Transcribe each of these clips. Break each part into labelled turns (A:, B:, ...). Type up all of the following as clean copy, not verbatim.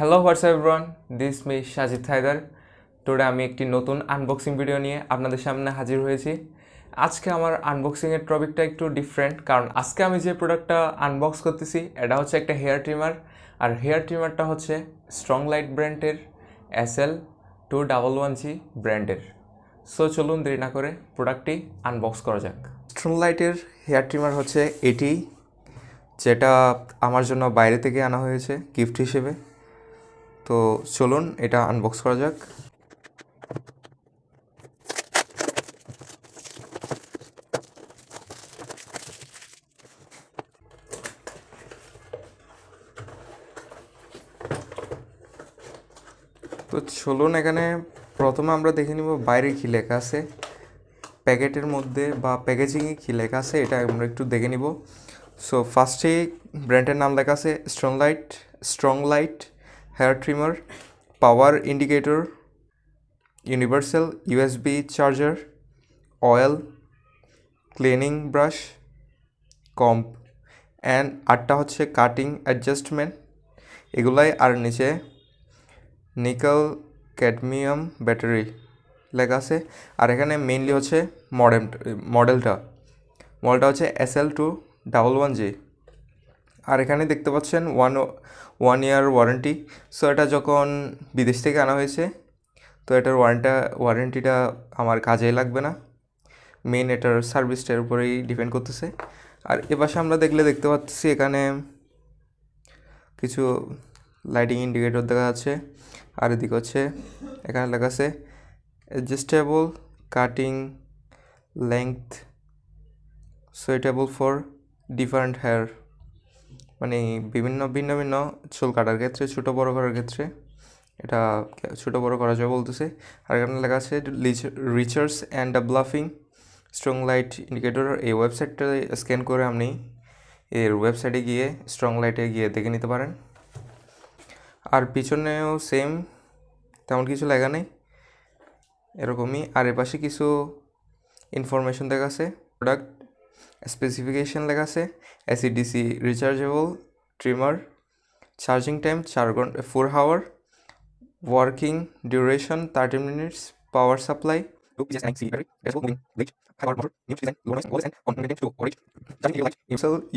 A: Hello WhatsApp everyone, this me Sajid Haidar. Today আমি একটি নতুন আনবক্সিং ভিডিও নিয়ে আপনাদের সামনে হাজির হয়েছি। আজকে আমার আনবক্সিংয়ের টপিকটা একটু ডিফারেন্ট, কারণ আজকে আমি যে প্রোডাক্টটা আনবক্স করতেছি এটা হচ্ছে একটা হেয়ার ট্রিমার। আর হেয়ার ট্রিমারটা হচ্ছে স্ট্রং লাইট ব্র্যান্ডের SL221G ব্র্যান্ডের। সো চলুন দেরি না করে প্রোডাক্টটি আনবক্স করা যাক। স্ট্রং লাইটের হেয়ার ট্রিমার হচ্ছে এটি, যেটা আমার জন্য বাইরে থেকে আনা হয়েছে গিফট হিসেবে। তো চলুন এটা আনবক্স করা যাক। তো চলুন এখানে প্রথমে আমরা দেখে নিব বাইরে কী লেখা আছে, প্যাকেটের মধ্যে বা প্যাকেজিংয়ে কী লেখা আছে এটা আমরা একটু দেখে নিব। সো ফার্স্টেই ব্র্যান্ডের নাম লেখা আছে strong light hair trimmer, power indicator, universal USB charger, oil, cleaning brush, comb and আটটা হচ্ছে কাটিং অ্যাডজাস্টমেন্ট এগুলাই। আর নিচে নিকেল ক্যাডমিয়াম ব্যাটারি লেখা আছে। আর এখানে মেইনলি হচ্ছে মডেলটা হচ্ছে SL211G। আর এখানে দেখতে পাচ্ছেন ওয়ান ইয়ার ওয়ারেন্টি। সো এটা যখন বিদেশ থেকে আনা হয়েছে, তো এটার ওয়ারেন্টিটা আমার কাজেই লাগবে না, মেইন এটার সার্ভিসটার উপরেই ডিপেন্ড করতেছে। আর এপাশে আমরা দেখতে পাচ্ছি এখানে কিছু লাইটিং ইন্ডিকেটর দেখা যাচ্ছে। আর এদিকে হচ্ছে এখানে লেখা আছে adjustable cutting length suitable for different hair, মানে ভিন্ন ভিন্ন চুল কাটার ক্ষেত্রে, ছোটো বড়ো করার ক্ষেত্রে এটা ছোটো বড়ো করা যায় বলতেছে। আর এখানে লেখা আছে recharge and bluffing strong light indicator. এই ওয়েবসাইটটা স্ক্যান করে আপনি এর ওয়েবসাইটে গিয়ে স্ট্রং লাইটে গিয়ে দেখে নিতে পারেন। আর পিছনেও সেম, তেমন কিছু লেখা নেই, এরকমই। আর এর পাশে কিছু ইনফরমেশন লেখা আছে, প্রোডাক্ট স্পেসিফিকেশন লেখা আছে। AC/DC rechargeable trimmer, charging time 4 hour, working duration 30 minutes, power supply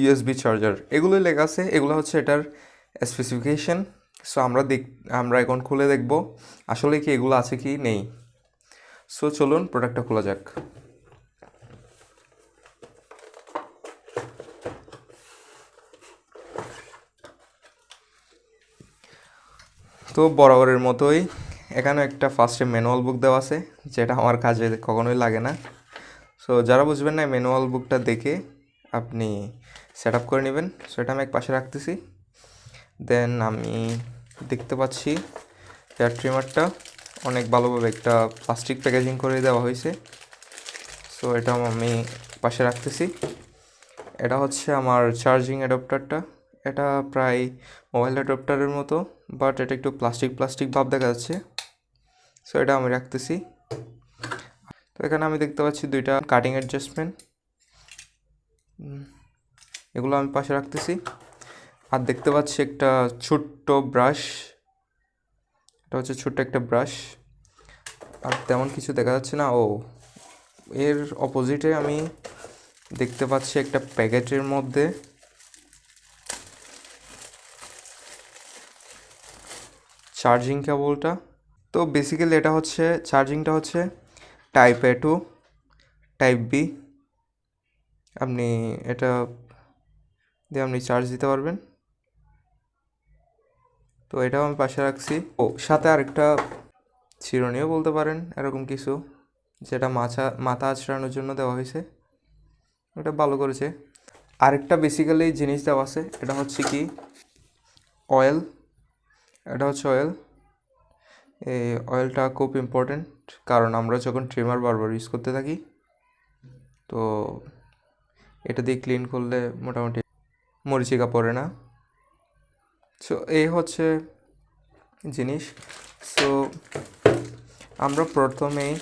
A: USB charger, এগুলোই লেখা আছে। এগুলো হচ্ছে এটার স্পেসিফিকেশন। সো আমরা এখন খুলে দেখব আসলে কি এগুলো আছে কি নেই। সো চলুন প্রোডাক্টটা খোলা যাক। তো বরাবরের মতোই এখানে একটা ফার্স্টে ম্যানুয়াল বুক দেওয়া আছে, যেটা আমার কাজে কখনোই লাগে না। সো যারা বুঝবেন না, ম্যানুয়াল বুকটা দেখে আপনি সেট আপ করে নেবেন। সো এটা আমি এক পাশে রাখতেছি। দেন আমি দেখতে পাচ্ছি হেয়ার ট্রিমারটা অনেক ভালোভাবে একটা প্লাস্টিক প্যাকেজিং করে দেওয়া হয়েছে। সো এটা আমি পাশে রাখতেছি। এটা হচ্ছে আমার চার্জিং অ্যাডাপ্টারটা। এটা প্রায় মোবাইল অ্যাডাপ্টারের মতো, বাট এটা একটু প্লাস্টিক ভাব দেখা যাচ্ছে। সো এটা আমি রাখতেছি। তো এখানে আমি দেখতে পাচ্ছি দুইটা কাটিং অ্যাডজাস্টমেন্ট, এগুলো আমি পাশে রাখতেছি। আর দেখতে পাচ্ছি একটা ছোট্ট ব্রাশ, এটা হচ্ছে ছোট্ট একটা ব্রাশ। আর তেমন কিছু দেখা যাচ্ছে না। এর অপোজিটে আমি দেখতে পাচ্ছি একটা প্যাকেটের মধ্যে চার্জিং কেবলটা। তো বেসিক্যালি এটা হচ্ছে চার্জিংটা হচ্ছে type A to type B। আপনি এটা দিয়ে আপনি চার্জ দিতে পারবেন। তো এটাও আমি পাশে রাখছি। সাথে আরেকটা চিরুনিও বলতে পারেন, এরকম কিছু, যেটা মাথা আঁচড়ানোর জন্য দেওয়া হয়েছে। ওটা ভালো করেছে। আরেকটা বেসিক্যালি জিনিস দেওয়া আছে, এটা হচ্ছে কি অয়েল। এটা হচ্ছে অয়েল। এই অয়েলটা খুব ইম্পর্টেন্ট, কারণ আমরা যখন ট্রিমার বারবার ইউজ করতে থাকি, তো এটা দিয়ে ক্লিন করলে মোটামুটি মরিচিকা পড়ে না। সো এই হচ্ছে জিনিস। সো আমরা প্রথমেই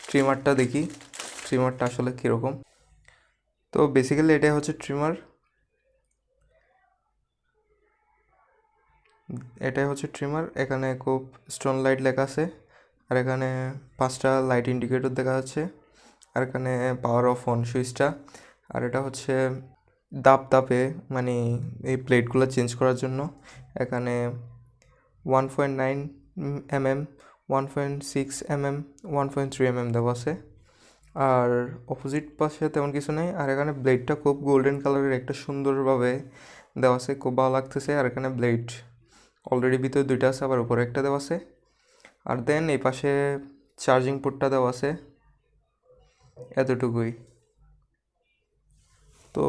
A: ট্রিমারটা দেখি, ট্রিমারটা আসলে কীরকম। তো বেসিক্যালি এটাই হচ্ছে ট্রিমার। এটাই হচ্ছে ট্রিমার। এখানে খুব স্টোন লাইট লেখা আছে, আর এখানে 5টা লাইট ইন্ডিকেটর দেখা যাচ্ছে, আর এখানে পাওয়ার অফ অন সুইচটা। আর এটা হচ্ছে দাপে মানে এই প্লেটগুলো চেঞ্জ করার জন্য। এখানে 1.9 mm, 1.6 mm, 1.3 mm দেওয়া আছে। আর অপোজিট পাশে তেমন কিছু নেই। আর এখানে ব্লেডটা খুব গোল্ডেন কালারের একটা সুন্দরভাবে দেওয়া আছে, খুব ভালো লাগতেছে। আর এখানে ব্লেড অলরেডি ভিতরে 2টা আছে, আবার উপরে একটা দেওয়া আছে। আর দেন এই পাশে চার্জিং পোর্টটা দেওয়া আছে, এতটুকুই। তো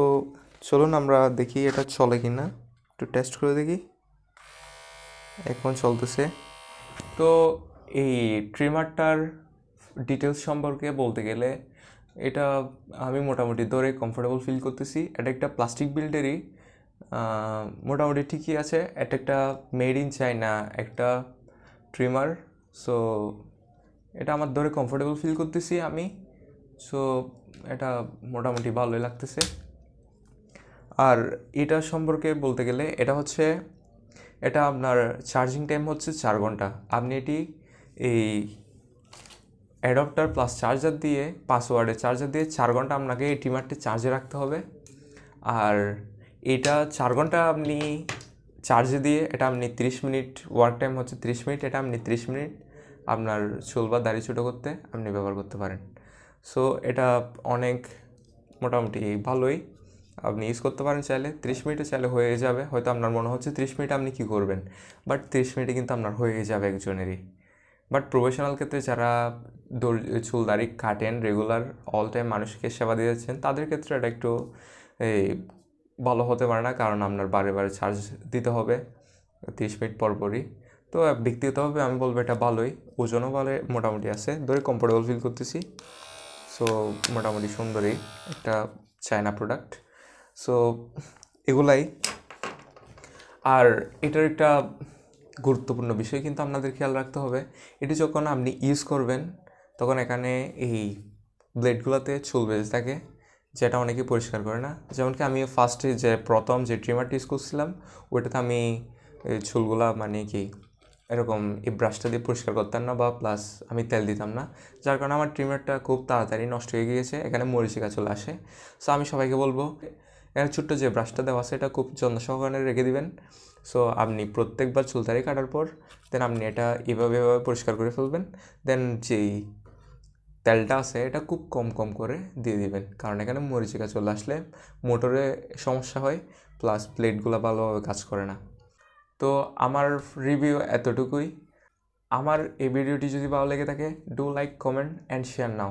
A: চলুন আমরা দেখি এটা চলে কি না, একটু টেস্ট করে দেখি। এখন চলতেছে। তো এই ট্রিমারটার ডিটেলস সম্পর্কে বলতে গেলে, এটা আমি মোটামুটি ধরে কমফোর্টেবল ফিল করতেছি। এটা একটা প্লাস্টিক বিল্ডেরই, মোটামুটি ঠিকই আছে। এটা একটা মেড ইন চায়না একটা ট্রিমার। সো এটা আমার ধরে কমফোর্টেবল ফিল করতেছি আমি। সো এটা মোটামুটি ভালোই লাগতেছে। আর এটা সম্পর্কে বলতে গেলে, এটা আপনার চার্জিং টাইম হচ্ছে 4 ঘন্টা। আপনি এটি এই অ্যাডাপ্টার প্লাস চার্জার দিয়ে, পাসওয়ার্ডের চার্জার দিয়ে 4 ঘন্টা আপনাকে এই ট্রিমারটি চার্জে রাখতে হবে। আর এটা 4 ঘন্টা আপনি চার্জে দিয়ে, এটা আপনি 30 মিনিট, ওয়ার্ক টাইম হচ্ছে 30 মিনিট, এটা আপনি 30 মিনিট আপনার চুল বা দাড়ি ছোটো করতে আপনি ব্যবহার করতে পারেন। সো এটা অনেক মোটামুটি ভালোই, আপনি ইউজ করতে পারেন চাইলে। 30 মিনিটে চাইলে হয়ে যাবে। হয়তো আপনার মনে হচ্ছে 30 মিনিটে আপনি কী করবেন, বাট 30 মিনিটে কিন্তু আপনার হয়ে যাবে একজনেরই। বাট প্রফেশনাল ক্ষেত্রে যারা চুল দাড়ি কাটেন, রেগুলার অল টাইম মানুষকে সেবা দিয়ে যাচ্ছেন, তাদের ক্ষেত্রে এটা একটু এই ভালো হতে পারে না, কারণ আপনার বারে বারে চার্জ দিতে হবে 30 মিনিট পরপরই। তো ব্যক্তিগতভাবে আমি বলবো এটা ভালোই, ওজনও ভালো মোটামুটি আছে, ধরে কমফোর্টেবল ফিল করতেছি। সো মোটামুটি সুন্দরই একটা চায়না প্রোডাক্ট। সো এগুলাই। আর এটার একটা গুরুত্বপূর্ণ বিষয় কিন্তু আপনাদের খেয়াল রাখতে হবে, এটি যখন আপনি ইউজ করবেন তখন এখানে এই ব্লেডগুলোতে চুল বেঁধে থাকে, যেটা অনেকে পরিষ্কার করে না। যেমনকি আমি ফার্স্টে প্রথম যে ট্রিমারটি ইউজ করছিলাম, ওইটাতে আমি চুলগুলা মানে কি এরকম এই ব্রাশটা দিয়ে পরিষ্কার করতাম না, বা প্লাস আমি তেল দিতাম না, যার কারণে আমার ট্রিমারটা খুব তাড়াতাড়ি নষ্ট হয়ে গিয়েছে, এখানে মরিচিকা চলে আসে। সো আমি সবাইকে বলবো, এখানে ছোট্ট যে ব্রাশটা দেওয়া আছে এটা খুব যত্ন সহকারে রেখে দিবেন। সো আপনি প্রত্যেকবার চুল দাড়ি কাটার পর দেন আপনি এটা এভাবে পরিষ্কার করে ফেলবেন। দেন যেই তেলটা আছে এটা খুব কম কম করে দিয়ে দিবেন, কারণ এখানে মরিচিকা চলে আসলে মোটরে সমস্যা হয়, প্লাস প্লেটগুলো ভালোভাবে কাজ করে না। তো আমার রিভিউ এতটুকুই। আমার এই ভিডিওটি যদি ভালো লেগে থাকে, do like, comment and share now.